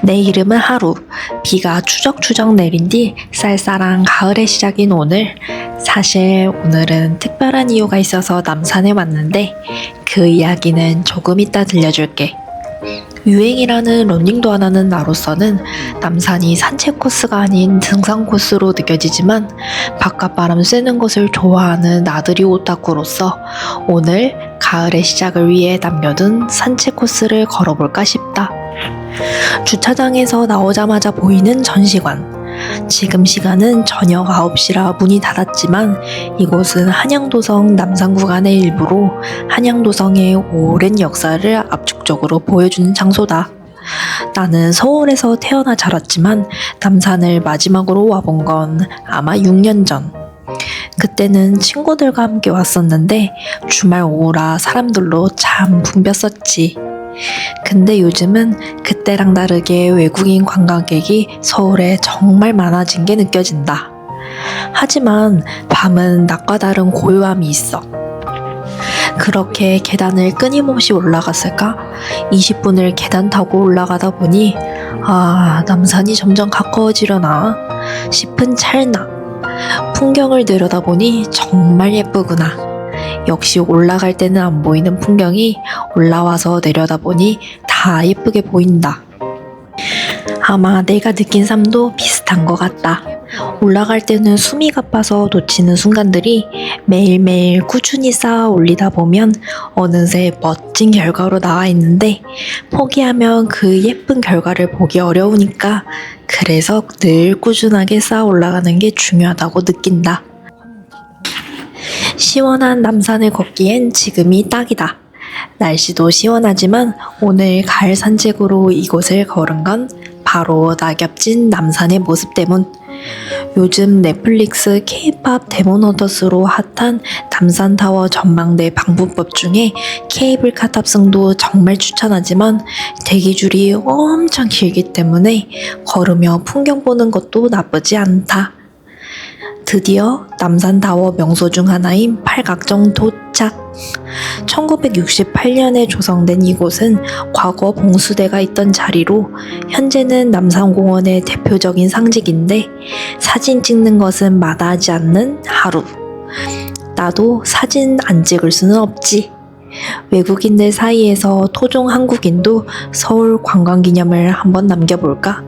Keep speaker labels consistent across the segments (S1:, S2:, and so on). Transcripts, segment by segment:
S1: 내 이름은 하루. 비가 추적추적 내린 뒤 쌀쌀한 가을의 시작인 오늘. 사실 오늘은 특별한 이유가 있어서 남산에 왔는데 그 이야기는 조금 이따 들려줄게. 유행이라는 러닝도 안 하는 나로서는 남산이 산책 코스가 아닌 등산 코스로 느껴지지만 바깥바람 쐬는 것을 좋아하는 나들이 오타쿠로서 오늘 가을의 시작을 위해 남겨둔 산책 코스를 걸어볼까 싶다. 주차장에서 나오자마자 보이는 전시관. 지금 시간은 저녁 9시라 문이 닫았지만 이곳은 한양도성 남산 구간의 일부로 한양도성의 오랜 역사를 압축적으로 보여주는 장소다. 나는 서울에서 태어나 자랐지만 남산을 마지막으로 와본 건 아마 6년 전. 그때는 친구들과 함께 왔었는데 주말 오후라 사람들로 참 붐볐었지. 근데 요즘은 그때랑 다르게 외국인 관광객이 서울에 정말 많아진 게 느껴진다. 하지만 밤은 낮과 다른 고요함이 있어. 그렇게 계단을 끊임없이 올라갔을까? 20분을 계단 타고 올라가다 보니 남산이 점점 가까워지려나 싶은 찰나 풍경을 들여다보니 정말 예쁘구나. 역시 올라갈 때는 안 보이는 풍경이 올라와서 내려다보니 다 예쁘게 보인다. 아마 내가 느낀 삶도 비슷한 것 같다. 올라갈 때는 숨이 가빠서 놓치는 순간들이 매일매일 꾸준히 쌓아 올리다 보면 어느새 멋진 결과로 나와 있는데 포기하면 그 예쁜 결과를 보기 어려우니까 그래서 늘 꾸준하게 쌓아 올라가는 게 중요하다고 느낀다. 시원한 남산을 걷기엔 지금이 딱이다. 날씨도 시원하지만 오늘 가을 산책으로 이곳을 걸은 건 바로 낙엽진 남산의 모습 때문. 요즘 넷플릭스 K-POP 데몬헌터스로 핫한 남산타워 전망대 방문법 중에 케이블카 탑승도 정말 추천하지만 대기줄이 엄청 길기 때문에 걸으며 풍경 보는 것도 나쁘지 않다. 드디어 남산타워 명소 중 하나인 팔각정 도착! 1968년에 조성된 이곳은 과거 봉수대가 있던 자리로 현재는 남산공원의 대표적인 상징인데 사진 찍는 것은 마다하지 않는 하루. 나도 사진 안 찍을 수는 없지. 외국인들 사이에서 토종 한국인도 서울 관광기념을 한번 남겨볼까?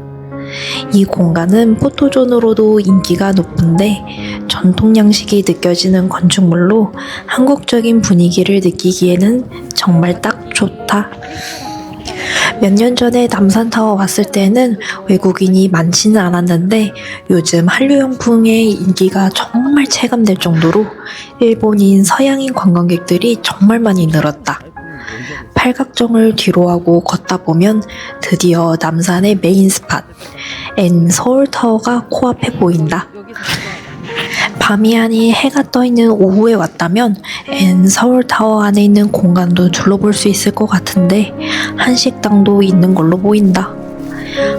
S1: 이 공간은 포토존으로도 인기가 높은데 전통 양식이 느껴지는 건축물로 한국적인 분위기를 느끼기에는 정말 딱 좋다. 몇 년 전에 남산타워 왔을 때는 외국인이 많지는 않았는데 요즘 한류용품의 인기가 정말 체감될 정도로 일본인, 서양인 관광객들이 정말 많이 늘었다. 팔각정을 뒤로하고 걷다 보면 드디어 남산의 메인 스팟 N 서울타워가 코앞에 보인다. 밤이 아닌 해가 떠있는 오후에 왔다면 N 서울타워 안에 있는 공간도 둘러볼 수 있을 것 같은데 한식당도 있는 걸로 보인다.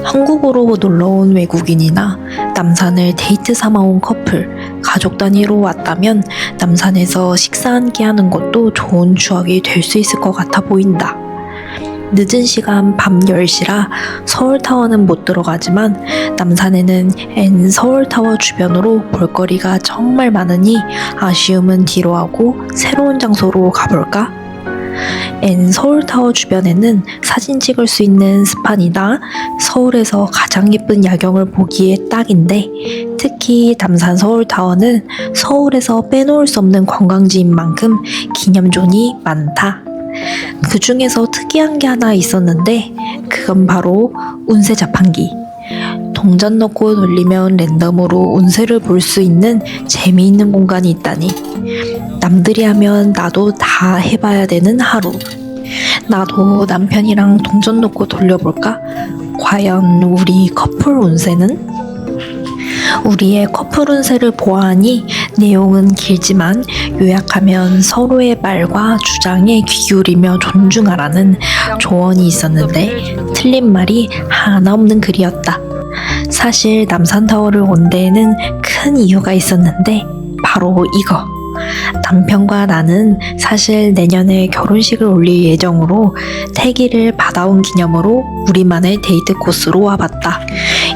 S1: 한국으로 놀러온 외국인이나 남산을 데이트 삼아온 커플, 가족 단위로 왔다면 남산에서 식사 함께 하는 것도 좋은 추억이 될 수 있을 것 같아 보인다. 늦은 시간 밤 10시라 서울타워는 못 들어가지만 남산에는 N 서울타워 주변으로 볼거리가 정말 많으니 아쉬움은 뒤로 하고 새로운 장소로 가볼까? N 서울타워 주변에는 사진 찍을 수 있는 스팟이나 서울에서 가장 예쁜 야경을 보기에 딱인데 특히 남산 서울타워는 서울에서 빼놓을 수 없는 관광지인 만큼 기념존이 많다. 그 중에서 특이한 게 하나 있었는데 그건 바로 운세 자판기. 동전 넣고 돌리면 랜덤으로 운세를 볼 수 있는 재미있는 공간이 있다니. 남들이 하면 나도 다 해봐야 되는 하루. 나도 남편이랑 동전 넣고 돌려볼까? 과연 우리 커플 운세는? 우리의 커플 운세를 보아하니 내용은 길지만 요약하면 서로의 말과 주장에 귀 기울이며 존중하라는 조언이 있었는데 틀린 말이 하나 없는 글이었다. 사실 남산타워를 온 데에는 큰 이유가 있었는데 바로 이거. 남편과 나는 사실 내년에 결혼식을 올릴 예정으로 태기를 받아온 기념으로 우리만의 데이트 코스로 와봤다.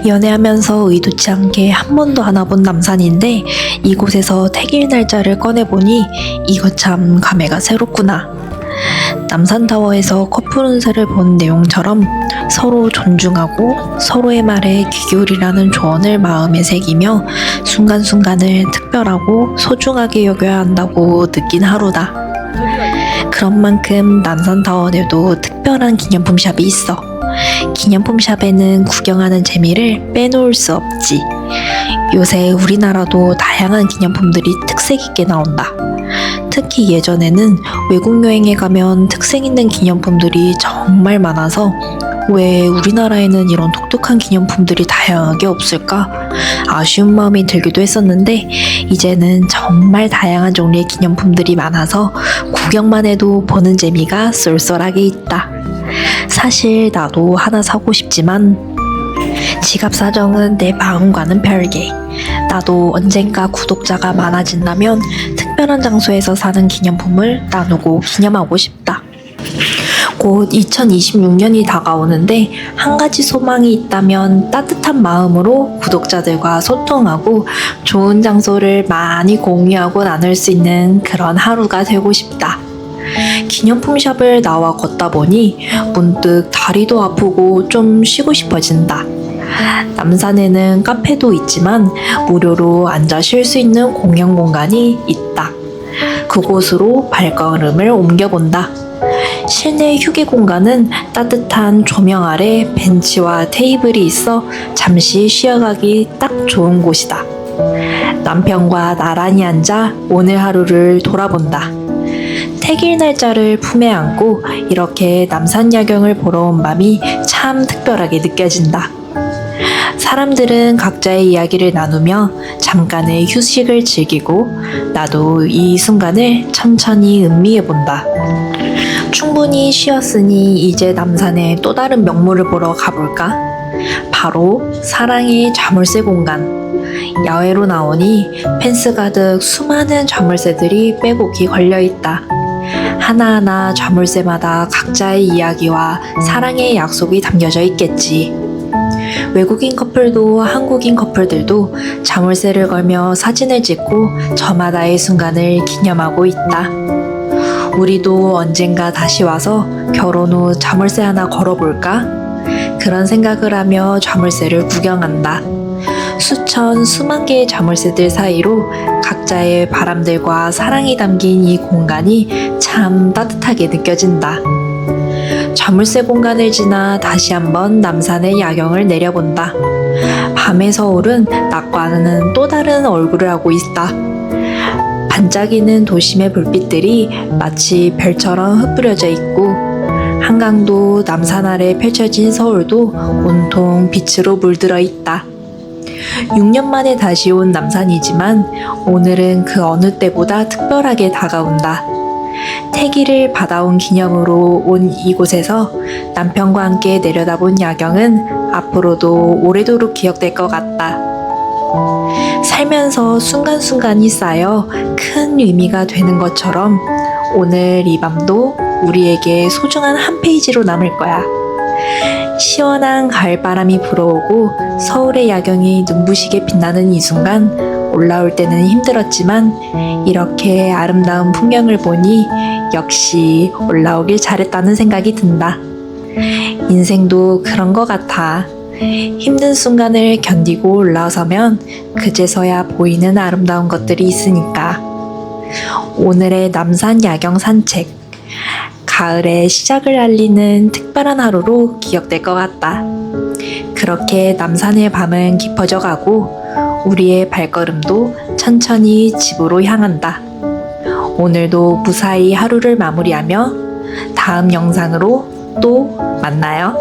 S1: 연애하면서 의도치 않게 한 번도 안 와본 남산인데 이곳에서 태길 날짜를 꺼내보니 이거 참 감회가 새롭구나. 남산타워에서 커플 운세를 본 내용처럼 서로 존중하고 서로의 말에 귀 기울이라는 조언을 마음에 새기며 순간순간을 특별하고 소중하게 여겨야 한다고 느낀 하루다. 그런 만큼 남산타워에도 특별한 기념품 샵이 있어. 기념품 샵에는 구경하는 재미를 빼놓을 수 없지. 요새 우리나라도 다양한 기념품들이 특색 있게 나온다. 특히 예전에는 외국 여행에 가면 특색 있는 기념품들이 정말 많아서 왜 우리나라에는 이런 독특한 기념품들이 다양하게 없을까? 아쉬운 마음이 들기도 했었는데 이제는 정말 다양한 종류의 기념품들이 많아서 구경만 해도 보는 재미가 쏠쏠하게 있다. 사실 나도 하나 사고 싶지만 지갑 사정은 내 마음과는 별개. 나도 언젠가 구독자가 많아진다면 특별한 장소에서 사는 기념품을 나누고 기념하고 싶다. 곧 2026년이 다가오는데 한 가지 소망이 있다면 따뜻한 마음으로 구독자들과 소통하고 좋은 장소를 많이 공유하고 나눌 수 있는 그런 하루가 되고 싶다. 기념품 샵을 나와 걷다 보니 문득 다리도 아프고 좀 쉬고 싶어진다. 남산에는 카페도 있지만 무료로 앉아 쉴 수 있는 공연 공간이 있다. 그곳으로 발걸음을 옮겨본다. 실내 휴게 공간은 따뜻한 조명 아래 벤치와 테이블이 있어 잠시 쉬어가기 딱 좋은 곳이다. 남편과 나란히 앉아 오늘 하루를 돌아본다. 태길 날짜를 품에 안고 이렇게 남산 야경을 보러 온 밤이 참 특별하게 느껴진다. 사람들은 각자의 이야기를 나누며 잠깐의 휴식을 즐기고 나도 이 순간을 천천히 음미해 본다. 충분히 쉬었으니 이제 남산의 또 다른 명물을 보러 가볼까? 바로 사랑의 자물쇠 공간. 야외로 나오니 펜스 가득 수많은 자물쇠들이 빼곡히 걸려있다. 하나하나 자물쇠마다 각자의 이야기와 사랑의 약속이 담겨져 있겠지. 외국인 커플도 한국인 커플들도 자물쇠를 걸며 사진을 찍고 저마다의 순간을 기념하고 있다. 우리도 언젠가 다시 와서 결혼 후 자물쇠 하나 걸어볼까? 그런 생각을 하며 자물쇠를 구경한다. 수만 개의 자물쇠들 사이로 각자의 바람들과 사랑이 담긴 이 공간이 참 따뜻하게 느껴진다. 자물쇠 공간을 지나 다시 한번 남산의 야경을 내려본다. 밤의 서울은 낮과는 또 다른 얼굴을 하고 있다. 반짝이는 도심의 불빛들이 마치 별처럼 흩뿌려져 있고 한강도 남산 아래 펼쳐진 서울도 온통 빛으로 물들어 있다. 6년 만에 다시 온 남산이지만 오늘은 그 어느 때보다 특별하게 다가온다. 태기를 받아온 기념으로 온 이곳에서 남편과 함께 내려다본 야경은 앞으로도 오래도록 기억될 것 같다. 살면서 순간순간이 쌓여 큰 의미가 되는 것처럼 오늘 이 밤도 우리에게 소중한 한 페이지로 남을 거야. 시원한 가을바람이 불어오고 서울의 야경이 눈부시게 빛나는 이 순간 올라올 때는 힘들었지만 이렇게 아름다운 풍경을 보니 역시 올라오길 잘했다는 생각이 든다. 인생도 그런 것 같아. 힘든 순간을 견디고 올라서면 그제서야 보이는 아름다운 것들이 있으니까. 오늘의 남산 야경 산책, 가을의 시작을 알리는 특별한 하루로 기억될 것 같다. 그렇게 남산의 밤은 깊어져 가고 우리의 발걸음도 천천히 집으로 향한다. 오늘도 무사히 하루를 마무리하며 다음 영상으로 또 만나요.